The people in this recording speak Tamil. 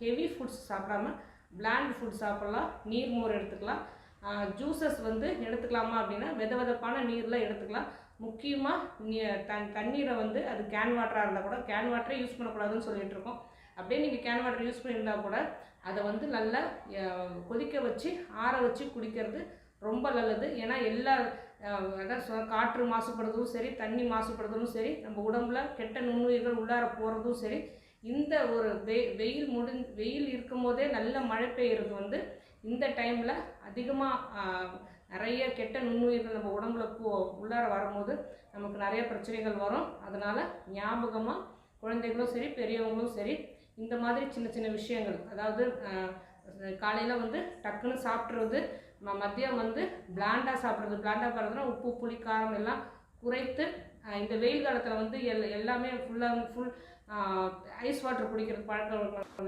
ஹெவி ஃபுட்ஸ் சாப்பிடாம பிளாண்ட் ஃபுட் சாப்பிட்லாம், நீர்மோர் எடுத்துக்கலாம். ஜூஸஸ் வந்து எடுத்துக்கலாமா அப்படின்னா வெதப்பான நீரில் எடுத்துக்கலாம். முக்கியமாக தண்ணீரை வந்து அது கேன் வாட்டராக இருந்தால் கூட கேன் வாட்டரே யூஸ் பண்ணக்கூடாதுன்னு சொல்லிட்டு இருக்கோம். அப்படியே நீங்கள் கேன் வாட்டர் யூஸ் பண்ணியிருந்தால் கூட அதை வந்து நல்லா கொதிக்க வச்சு ஆற வச்சு குடிக்கிறது ரொம்ப நல்லது. ஏன்னா எல்லா அதான் காற்று மாசுபடுறதும் சரி, தண்ணி மாசுபடுறதும் சரி, நம்ம உடம்புல கெட்ட நுண்ணுயிர்கள் உள்ளார போகிறதும் சரி, இந்த ஒரு வெயில் இருக்கும் போதே நல்ல மழை பெய்யுறது வந்து இந்த டைமில் அதிகமாக நிறைய கெட்ட நுண்ணுயிர்கள் நம்ம உடம்புல உள்ளார வரும்போது நமக்கு நிறைய பிரச்சனைகள் வரும். அதனால் ஞாபகமாக குழந்தைகளும் சரி பெரியவங்களும் சரி இந்த மாதிரி சின்ன சின்ன விஷயங்கள், அதாவது காலையில் வந்து டக்குன்னு சாப்பிட்றது, மதியம் வந்து பிளாண்டாக சாப்பிட்றது. பிளாண்டாக பாருறதுனா உப்பு புளி காரம் எல்லாம் குறைத்து இந்த வெயில் காலத்தில் வந்து எல்லாமே ஃபுல் ஐஸ் வாட்டர் குடிக்கிறது பழக்கம்